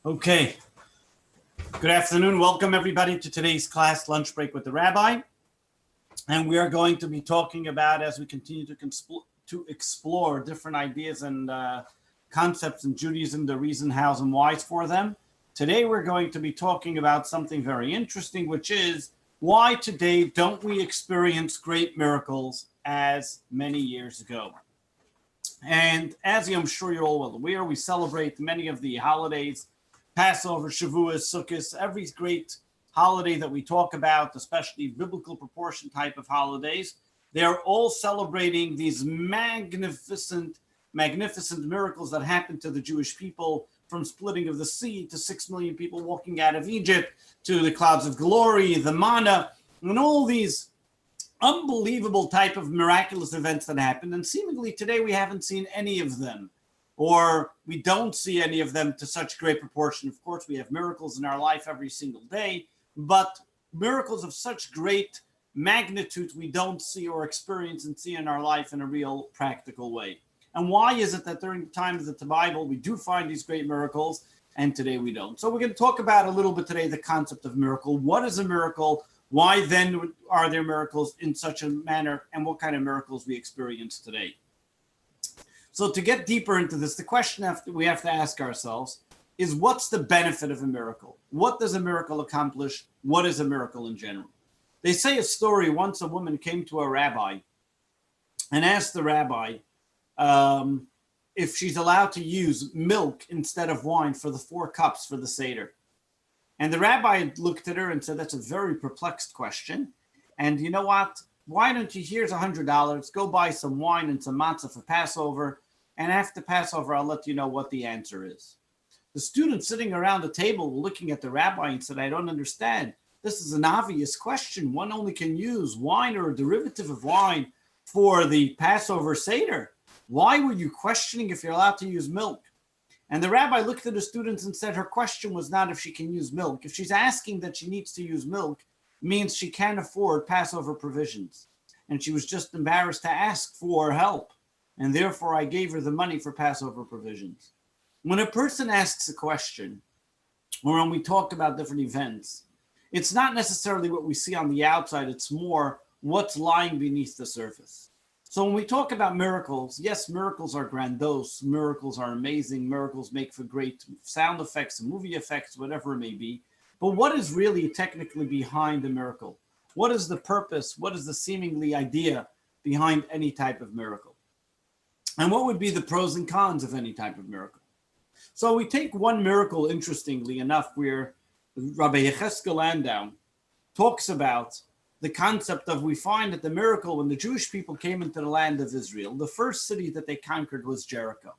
Okay, good afternoon. Welcome everybody to today's class, Lunch Break with the Rabbi. And we are going to be talking about, as we continue to explore different ideas and concepts in Judaism, the reason, hows, and whys for them. Today we're going to be talking about something very interesting, which is why today don't we experience great miracles as many years ago? And as I'm sure you're all well aware, we celebrate many of the holidays, Passover, Shavuos, Sukkot, every great holiday that we talk about, especially biblical proportion type of holidays. They're all celebrating these magnificent miracles that happened to the Jewish people, from splitting of the sea to 6 million people walking out of Egypt, to the clouds of glory, the manna, and all these unbelievable type of miraculous events that happened. And seemingly today we haven't seen any of them, or we don't see any of them to such great proportion. Of course, we have miracles in our life every single day, but miracles of such great magnitude we don't see or experience and see in our life in a real practical way. And why is it that during the time of the Bible we do find these great miracles and today we don't? So we're going to talk about a little bit today the concept of miracle. What is a miracle? Why then are there miracles in such a manner, and what kind of miracles we experience today? So to get deeper into this, the question we have to ask ourselves is, what's the benefit of a miracle? What does a miracle accomplish? What is a miracle in general? They say a story, once a woman came to a rabbi and asked the rabbi if she's allowed to use milk instead of wine for the 4 cups for the Seder. And the rabbi looked at her and said, that's a very perplexed question. And you know what? Why don't you, here's $100, go buy some wine and some matzah for Passover, and after Passover, I'll let you know what the answer is. The students sitting around the table were looking at the rabbi and said, I don't understand. This is an obvious question. One only can use wine or a derivative of wine for the Passover Seder. Why were you questioning if you're allowed to use milk? And the rabbi looked at the students and said her question was not if she can use milk. If she's asking that she needs to use milk, means she can't afford Passover provisions. And she was just embarrassed to ask for help. And therefore, I gave her the money for Passover provisions. When a person asks a question, or when we talk about different events, it's not necessarily what we see on the outside. It's more what's lying beneath the surface. So when we talk about miracles, yes, miracles are grandiose. Miracles are amazing. Miracles make for great sound effects, movie effects, whatever it may be. But what is really technically behind a miracle? What is the purpose? What is the seemingly idea behind any type of miracle? And what would be the pros and cons of any type of miracle? So we take one miracle, interestingly enough, where Rabbi Landau talks about the concept of, we find that the miracle when the Jewish people came into the land of Israel, the first city that they conquered was Jericho.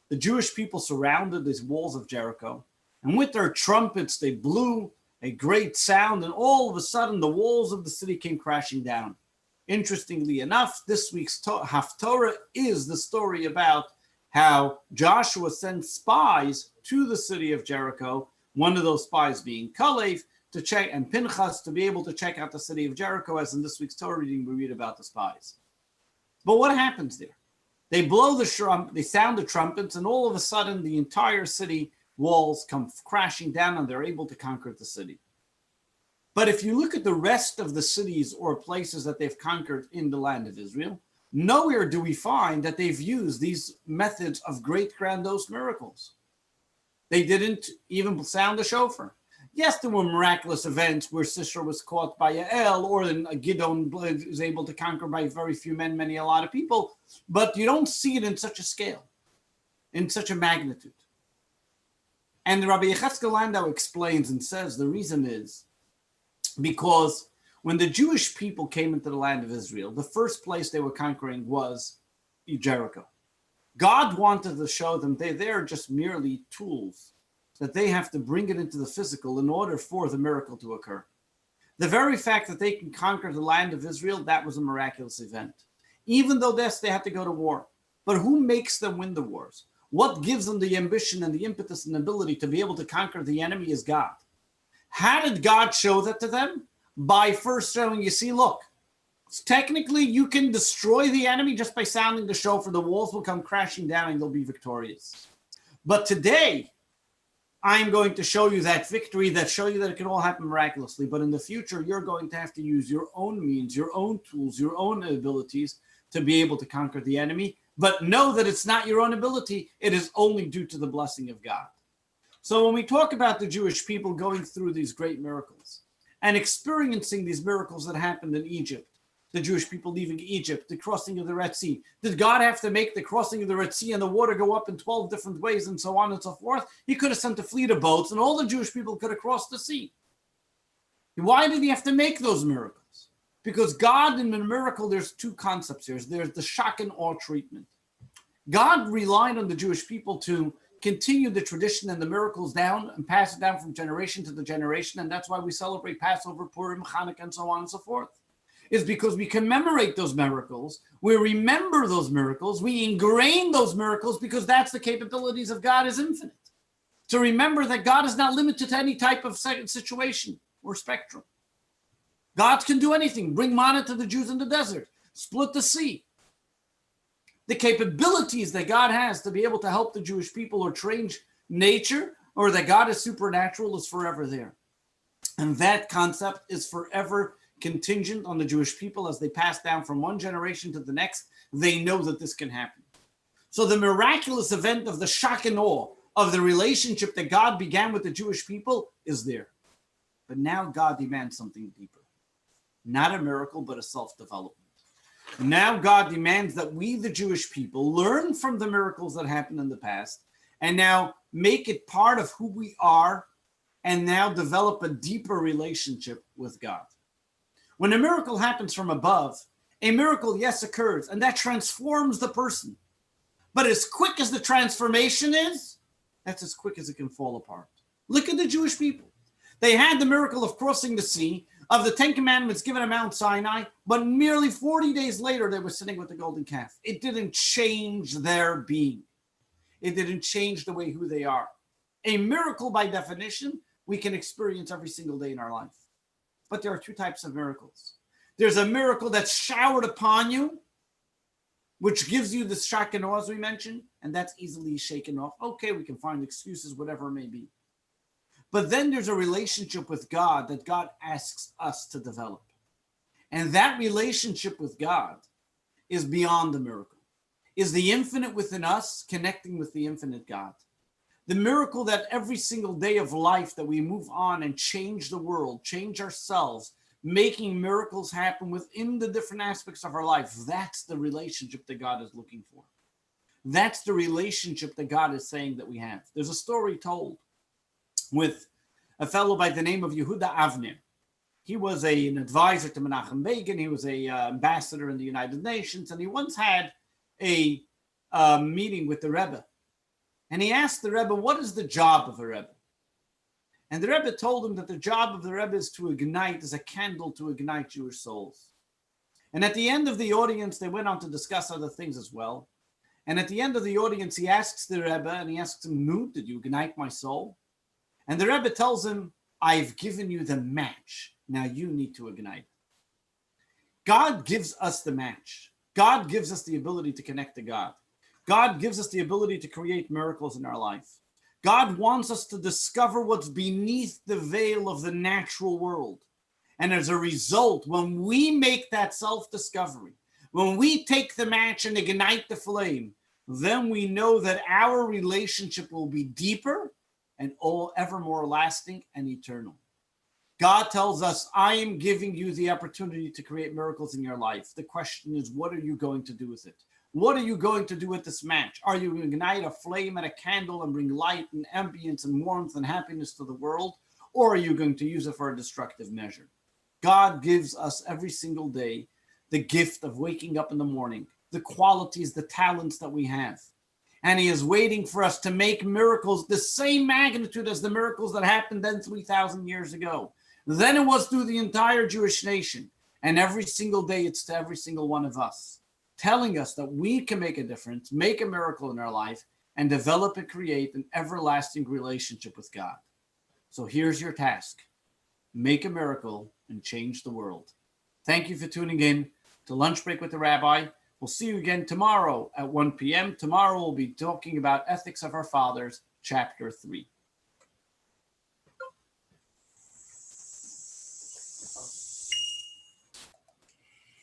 The Jewish people surrounded these walls of Jericho, and with their trumpets, they blew a great sound, and all of a sudden, the walls of the city came crashing down. Interestingly enough, this week's Haftorah is the story about how Joshua sent spies to the city of Jericho, one of those spies being Kalev, to check, and Pinchas, to be able to check out the city of Jericho, as in this week's Torah reading, we read about the spies. But what happens there? They blow the they sound the trumpets, and all of a sudden, the entire city walls come crashing down, and they're able to conquer the city. But if you look at the rest of the cities or places that they've conquered in the land of Israel, nowhere do we find that they've used these methods of great grandiose miracles. They didn't even sound the shofar. Yes, there were miraculous events where Sisera was caught by Yael, or Gideon was able to conquer by very few men, a lot of people, but you don't see it in such a scale, in such a magnitude. And Rabbi Landau explains and says the reason is because when the Jewish people came into the land of Israel, the first place they were conquering was Jericho. God wanted to show them they're just merely tools, that they have to bring it into the physical in order for the miracle to occur. The very fact that they can conquer the land of Israel, that was a miraculous event. Even though they had to go to war. But who makes them win the wars? What gives them the ambition and the impetus and ability to be able to conquer the enemy is God. How did God show that to them? By first showing, you see, look, technically you can destroy the enemy just by sounding the shofar. The walls will come crashing down and they'll be victorious. But today, I'm going to show you that victory, that show you that it can all happen miraculously. But in the future, you're going to have to use your own means, your own tools, your own abilities to be able to conquer the enemy. But know that it's not your own ability. It is only due to the blessing of God. So when we talk about the Jewish people going through these great miracles and experiencing these miracles that happened in Egypt, the Jewish people leaving Egypt, the crossing of the Red Sea. Did God have to make the crossing of the Red Sea and the water go up in 12 different ways and so on and so forth? He could have sent a fleet of boats and all the Jewish people could have crossed the sea. Why did he have to make those miracles? Because God, in the miracle, there's two concepts here. There's the shock and awe treatment. God relied on the Jewish people to continue the tradition and the miracles down and pass it down from generation to the generation. And that's why we celebrate Passover, Purim, Hanukkah, and so on and so forth. Is because we commemorate those miracles, we remember those miracles, we ingrain those miracles because that's the capabilities of God is infinite. To remember that God is not limited to any type of situation or spectrum. God can do anything. Bring manna to the Jews in the desert. Split the sea. The capabilities that God has to be able to help the Jewish people or change nature or that God is supernatural is forever there. And that concept is forever contingent on the Jewish people as they pass down from one generation to the next. They know that this can happen. So the miraculous event of the shock and awe of the relationship that God began with the Jewish people is there. But now God demands something deeper. Not a miracle, but a self-development. Now God demands that we, the Jewish people, learn from the miracles that happened in the past and now make it part of who we are and now develop a deeper relationship with God. When a miracle happens from above, a miracle, yes, occurs, and that transforms the person. But as quick as the transformation is, that's as quick as it can fall apart. Look at the Jewish people. They had the miracle of crossing the sea, of the 10 Commandments given at Mount Sinai, but merely 40 days later, they were sitting with the golden calf. It didn't change their being. It didn't change the way who they are. A miracle, by definition, we can experience every single day in our life. But there are two types of miracles. There's a miracle that's showered upon you, which gives you the shock and awe, as we mentioned, and that's easily shaken off. Okay, we can find excuses, whatever it may be. But then there's a relationship with God that God asks us to develop. And that relationship with God is beyond the miracle, is the infinite within us connecting with the infinite God. The miracle that every single day of life that we move on and change the world, change ourselves, making miracles happen within the different aspects of our life. That's the relationship that God is looking for. That's the relationship that God is saying that we have. There's a story told with a fellow by the name of Yehuda Avner. He was an advisor to Menachem Begin. He was an ambassador in the United Nations, and he once had a meeting with the Rebbe. And he asked the Rebbe, what is the job of a Rebbe? And the Rebbe told him that the job of the Rebbe is to ignite, as a candle to ignite Jewish souls. And at the end of the audience, they went on to discuss other things as well. And at the end of the audience, he asks the Rebbe, and he asks him, "Nu, did you ignite my soul?" And the Rebbe tells him, "I've given you the match. Now you need to ignite." God gives us the match. God gives us the ability to connect to God. God gives us the ability to create miracles in our life. God wants us to discover what's beneath the veil of the natural world. And as a result, when we make that self-discovery, when we take the match and ignite the flame, then we know that our relationship will be deeper and ever more lasting and eternal. God tells us, I am giving you the opportunity to create miracles in your life. The question is, what are you going to do with it? What are you going to do with this match? Are you going to ignite a flame and a candle and bring light and ambience and warmth and happiness to the world? Or are you going to use it for a destructive measure? God gives us every single day the gift of waking up in the morning, the qualities, the talents that we have. And he is waiting for us to make miracles the same magnitude as the miracles that happened then 3,000 years ago. Then it was through the entire Jewish nation. And every single day, it's to every single one of us, telling us that we can make a difference, make a miracle in our life, and develop and create an everlasting relationship with God. So here's your task. Make a miracle and change the world. Thank you for tuning in to Lunch Break with the Rabbi. We'll see you again tomorrow at 1 p.m. Tomorrow we'll be talking about Ethics of Our Fathers, Chapter 3.